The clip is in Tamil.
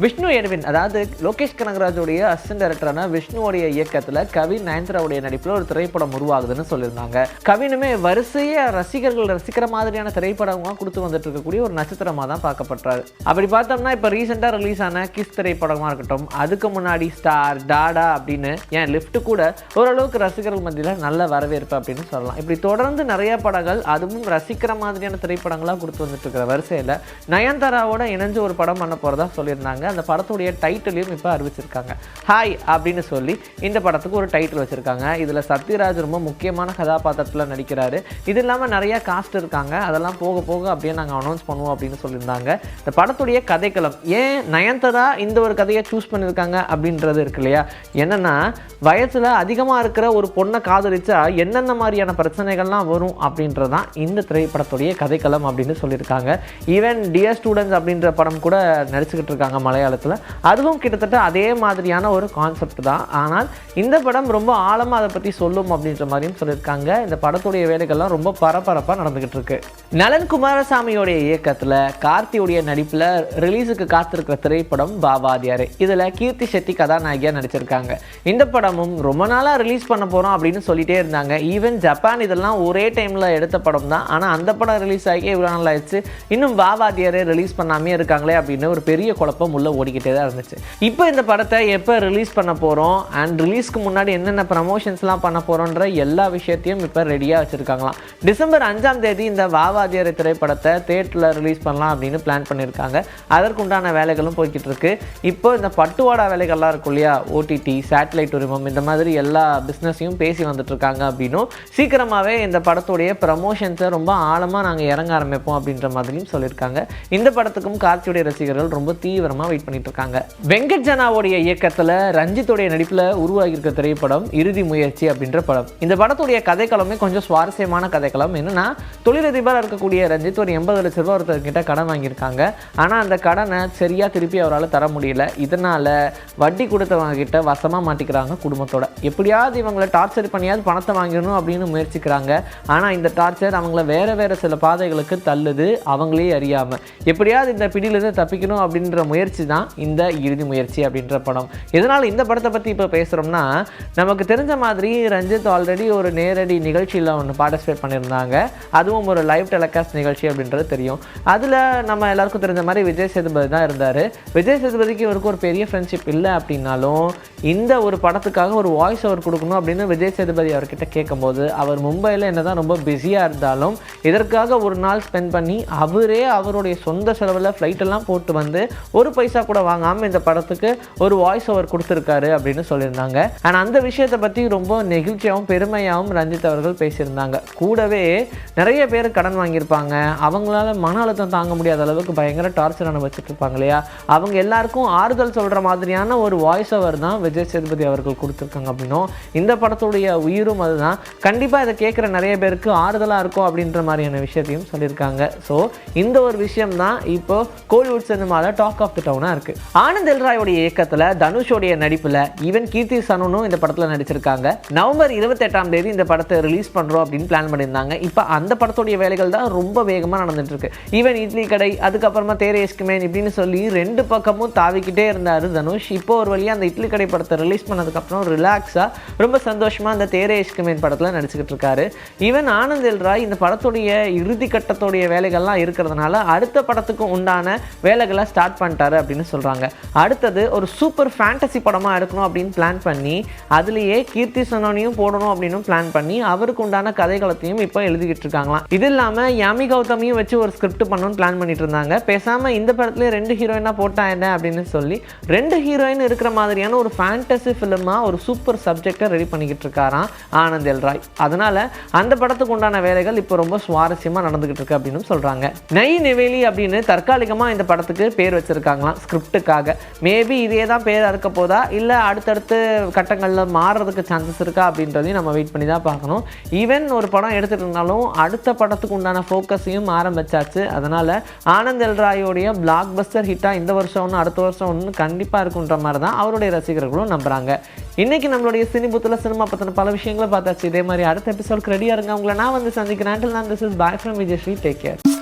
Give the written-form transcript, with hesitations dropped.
விஷ்ணு எட்வின், அதாவது லோகேஷ் கனகராஜோடைய அசிஸ்டன்ட் டைரக்டரான விஷ்ணுவோடைய இயக்கத்தில் கவின் நயன்தாராவுடைய நடிப்பில் ஒரு திரைப்படம் உருவாகுதுன்னு சொல்லியிருந்தாங்க. கவினுமே வரிசையை ரசிகர்கள் ரசிக்கிற மாதிரியான திரைப்படமாக கொடுத்து வந்துட்டு இருக்கக்கூடிய ஒரு நட்சத்திரமாக தான் பார்க்கப்படுறாரு. அப்படி பார்த்தோம்னா இப்போ ரீசெண்டாக ரிலீஸ் ஆன கிஸ் திரைப்படமாக இருக்கட்டும், அதுக்கு முன்னாடி ஸ்டார், டாடா அப்படின்னு ஏன் லிஃப்ட் கூட ஓரளவுக்கு ரசிகர்கள் மத்தியில் நல்ல வரவேற்பு அப்படின்னு சொல்லலாம். இப்படி தொடர்ந்து நிறைய படங்கள் அதுவும் ரசிக்கிற மாதிரியான திரைப்படங்களாக கொடுத்து வந்துட்டு இருக்கிற வரிசையில் நயன்தாராவோட இணைஞ்சு ஒரு படம் பண்ண போகிறதா சொல்லியிருந்தாங்க. அந்த படத்துடைய டைட்டிலையும் இப்போ அறிவிச்சிருக்காங்க. ஹாய் அப்படின்னு சொல்லி இந்த படத்துக்கு ஒரு டைட்டில் வச்சுருக்காங்க. இதில் சத்யராஜ் ரொம்ப முக்கியமான கதாபாத்திரத்தில் நடிக்கிறாரு. இது இல்லாமல் நிறைய காஸ்ட் இருக்காங்க. அதெல்லாம் போக போக அப்படியே நாங்கள் அனௌன்ஸ் பண்ணுவோம் அப்படின்னு சொல்லியிருந்தாங்க. இந்த படத்துடைய கதைக்களம் ஏன் நயன்தாரா இந்த ஒரு கதையை சூஸ் பண்ணியிருக்காங்க அப்படின்றது இருக்கு இல்லையா. என்னென்னா வயசில் அதிகமாக இருக்கிற ஒரு பொண்ணை காதலிச்சா என்னென்ன மாதிரியான பிரச்சனைகள்லாம் வரும் அப்படின்றது தான் இந்த திரைப்படத்துடைய கதைக்களம் அப்படின்னு சொல்லியிருக்காங்க. ஈவன் டியர் ஸ்டூடெண்ட்ஸ் அப்படின்ற படம் கூட நடிச்சுக்கிட்டு இருக்காங்க மலையாளத்தில். அதுவும் கிட்டத்தட்ட அதே மாதிரியான ஒரு கான்செப்ட் தான். ஆனால் இந்த படம் ரொம்ப ஆழமாக அதை பற்றி சொல்லும் அப்படின்ற மாதிரியும் சொல்லியிருக்காங்க. இந்த படத்துடைய வேலைகள்லாம் ரொம்ப பரபரப்பாக நடந்துகிட்டு இருக்கு. நலன் குமாரசாமியோடைய இயக்கத்தில் கார்த்தியோடைய நடிப்பில் ரிலீஸுக்கு காத்திருக்கிற திரைப்படம் பாவாதியாரே. இதில் கீர்த்தி செட்டி கதாநாயகியாக நடிச்சிருக்காங்க. இந்த படமும் ரொம்ப நாளாக ரிலீஸ் பண்ண போகிறோம் அப்படின்னு சொல்லிட்டே இருந்தாங்க. ஈவன் ஜப்பான் இதெல்லாம் ஒரே டைமில் எடுத்த படம் தான். ஆனால் அந்த படம் ரிலீஸ் ஆகி இவ்வளோ நாள் ஆயிடுச்சு, இன்னும் பாவாதியாரே ரிலீஸ் பண்ணாமே இருக்காங்களே அப்படின்னு ஒரு பெரிய குழப்பம் உள்ள ஓடிக்கிட்டே தான் இருந்துச்சு. இப்போ இந்த படத்தை எப்போ ரிலீஸ் பண்ண போகிறோம் அண்ட் ரிலீஸ்க்கு முன்னாடி என்னென்ன ப்ரமோஷன்ஸ்லாம் பண்ண போகிறோன்ற எல்லா விஷயத்தையும் இப்போ ரெடியாக வச்சுருக்காங்களாம். டிசம்பர் 5ஆம் தேதி இந்த வாவாதியாரே திரைப்படத்தை தியேட்டரில் ரிலீஸ் பண்ணலாம் அப்படின்னு பிளான் பண்ணியிருக்காங்க. அதற்குண்டான வேலைகளும் போய்கிட்டு இருக்கு. இப்போ இந்த பட்டுவாடா வேலைகள்லாம் இருக்கும் இல்லையா, ஓடிடி, சேட்டலைட் உரிமம், இந்த மாதிரி எல்லா பிஸ்னஸையும் பேசி வந்துட்டு இருக்காங்க. அப்படின்னும் சீக்கிரமாகவே இந்த படத்துடைய ப்ரமோஷன்ஸை ரொம்ப ஆழமாக நாங்கள் இறங்க ஆரம்பிப்போம் அப்படின்ற மாதிரியும் சொல்லியிருக்காங்க. இந்த படத்துக்கும் கார்த்தியுடைய ரசிகர்கள் ரொம்ப தீவிரமாக வெயிட் பண்ணிட்டு இருக்காங்க. வெங்கட் ஜனாவுடைய இயக்கத்தில் ரஞ்சித்துடைய நடிப்பில் உருவாகியிருக்க திரைப்படம் இறுதி முயற்சி அப்படின்ற படம். இந்த படத்துடைய கதைக்களமே கொஞ்சம் சுவாரஸ்யமான கதைக்களம். என்னன்னா, தொழிலதிபராக இருக்கக்கூடிய ரஞ்சித் ஒரு 80 லட்ச ரூபா ஒருத்தர்கிட்ட கடன் வாங்கியிருக்காங்க. ஆனால் அந்த கடனை சரியாக திருப்பி அவரால் தர முடியல. இதனால் வட்டி கொடுத்தவங்க கிட்ட வசமாக மாட்டிக்கிறாங்க குடும்பத்தோட. எப்படியாவது இவங்களை டார்ச்சர் பண்ணியாவது பணத்தை வாங்கிடணும் அப்படின்னு முயற்சிக்கிறாங்க. ஆனால் இந்த டார்ச்சர் அவங்கள வேறு வேறு சில பாதைகளுக்கு தள்ளுது, அவங்களே அறியாமல். எப்படியாவது இந்த பிடியிலிருந்து தப்பிக்கணும் அப்படின்ற முயற்சி தான் இந்த இறுதி முயற்சி அப்படின்ற படம். இதனால் இந்த படத்தை பற்றி இப்போ பேசுகிறோம்னா, நமக்கு தெரிஞ்ச மாதிரி ரஞ்சித் ஆல்ரெடி ஒரு நேரடி நிகழ்ச்சியில் ஒன்று பார்ட்டிசிபேட் பண்ணியிருந்தாங்க. அதுவும் ஒரு லைவ் டெலிகாஸ்ட் நிகழ்ச்சி அப்படின்றது தெரியும். அதில் நம்ம எல்லாருக்கும் தெரிஞ்ச மாதிரி விஜய் சேதுபதி தான் இருந்தார். விஜய் சேதுபதிக்கு இவருக்கு ஒரு பெரிய ஃப்ரெண்ட்ஷிப் இல்லை அப்படின்னாலும் இந்த ஒரு படத்துக்காக ஒரு வாய்ஸ் ஓவர் கொடுக்கணும் அப்படின்னு விஜய் சேதுபதி அவர்கிட்ட கேட்கும்போது, அவர் மும்பையில் என்ன தான் ரொம்ப பிஸியாக இருந்தாலும் இதற்காக ஒரு நாள் ஸ்பெண்ட் பண்ணி அவரே அவருடைய சொந்த செலவில் ஃப்ளைட்டெல்லாம் போட்டு வந்து ஒரு பைசா கூட வாங்காமல் இந்த படத்துக்கு ஒரு வாய்ஸ் ஓவர் கொடுத்துருக்காரு அப்படின்னு சொல்லியிருந்தாங்க. ஆனால் அந்த விஷயத்தை பற்றி ரொம்ப நெகிழ்ச்சியாகவும் பெருமையாகவும் ரஞ்சித் அவர்கள் பேசியிருந்தாங்க. கூடவே நிறைய பேர் கடன் வாங்கியிருப்பாங்க, அவங்களால மன அழுத்தம் தாங்க முடியாத அளவுக்கு பயங்கர டார்ச்சர் அனுபவிச்சுட்டு இருப்பாங்க இல்லையா, அவங்க எல்லாருக்கும் ஆறுதல் சொல்கிற மாதிரியான ஒரு வாய்ஸ் ஓவர் தான் விஜய் சேதுபதி அவர்கள் கொடுத்துருக்காங்க. அப்படின்னும் இந்த படத்துடைய உயிரும் அதுதான். கண்டிப்பாக இதை கேட்குற நிறைய பேருக்கு ஆறுதலாக இருக்கும் அப்படின்ற மாதிரியான விஷயத்தையும் சொல்லியிருக்காங்க. ஸோ இந்த ஒரு விஷயம் தான் இப்போ கோலிவுட் சினிமாவில் டாக் ஆஃப் தி டவுனாக இருக்குது. ஆனந்த் எல்ராயோடைய இயக்கத்தில் தனுஷோடைய நடிப்பில் ஈவன் கீர்த்தி சனுனும் இந்த படத்தில் நடிச்சிருக்காங்க. நவம்பர் 28ஆம் தேதி இந்த படத்தை ரிலீஸ் பண்ணுறோம் அப்படின்னு பிளான் பண்ணியிருந்தாங்க. இப்போ அந்த படத்துடைய வேலைகள் தான் ரொம்ப வேகமாக நடந்துட்டு இருக்கு. ஈவன் இட்லி கடை, அதுக்கப்புறமா தேரே இஷ்க்மேன் இப்படின்னு சொல்லி ரெண்டு பக்கமும் தாவிக்கிட்டே இருந்தார் தனுஷ். இப்போ ஒரு வழியாக அந்த இட்லி கடை படத்தை ரிலீஸ் பண்ணதுக்கப்புறம் ரிலாக்ஸாக ரொம்ப சந்தோஷமாக அந்த தேரே இஷ்க்மேன் படத்தில் நடிச்சுக்கிட்டு இருக்காரு. ஈவன் ஆனந்த் எல்ராய் இந்த படத்துடைய இறுதி கட்டத்துடைய வேலைகள்லாம் இருக்கிறதுனால அடுத்த படத்துக்கு உண்டான வேலைகளை ஸ்டார்ட் பண்ணிட்டாரு அப்படின்னு சொல்கிறாங்க. அடுத்தது ஒரு சூப்பர் ஃபேண்டசி படமாக இருக்கணும் அப்படின்னு பிளான் பண்ணி அதுலேயே கீர்த்தி சனோனியும் போடணும் அப்படின்னு பிளான் பண்ணி அவருக்கு உண்டான கதைகளத்தையும் இப்போ எழுதிக்கிட்டு இருக்காங்களாம். இது இல்லாமல் யாமி கௌதமியும் வச்சு ஒரு ஸ்கிரிப்ட் பண்ணணும்னு பிளான் பண்ணிட்டு இருந்தாங்க. பேசாமல் இந்த படத்துலேயே 2 ஹீரோயினாக போட்டா என்ன அப்படின்னு சொல்லி 2 ஹீரோயின் இருக்கிற மாதிரியான ஒரு ஃபேண்டசி ஃபிலிமாக ஒரு சூப்பர் சப்ஜெக்டை ரெடி பண்ணிக்கிட்டு இருக்காராம் ஆனந்த் எல்ராய். அதனால அந்த படத்துக்கு உண்டான வேலைகள் இப்போ ரொம்ப சுவாரஸ்யமாக நடந்துகிட்டு இருக்கு அப்படின்னு சொல்கிறாங்க. நை நெவேலி அப்படின்னு தற்காலிகமாக இந்த படத்துக்கு பேர் வச்சிருக்காங்களாம் ஸ்கிரிப்டுக்காக. மேபி இதே தான் பேராக இருக்க போதா இல்லை அடுத்தடுத்து கட்டங்களில் மாறுறதுக்கு சான்சஸ் இருக்கா அப்படின்றதையும் நம்ம வெயிட் பண்ணி தான் பார்க்கணும். ஈவன் ஒரு படம் எடுத்துகிட்டு இருந்தாலும் அடுத்த படத்துக்கு உண்டான ஃபோக்கஸையும் ஆரம்பிச்சாச்சு. அதனால் ஆனந்த் எல்ராயோடைய பிளாக் பஸ்டர் ஹிட்டாக இந்த வருஷம் ஒன்று அடுத்த வருஷம் ஒன்று கண்டிப்பாக இருக்குன்ற மாதிரி தான் அவருடைய ரசிகர்களும் நம்புகிறாங்க. இன்றைக்கி நம்மளுடைய சினிபுத்தில் சினிமா பற்றின பல விஷயங்களை பார்த்தாச்சு. இதே மாதிரி அடுத்த எபிசோடுக்கு ரெடியாக இருங்க. உங்களை நான் வந்து சந்திக்கிறேன். Until then, this is bye from Vijay Sri. Take care.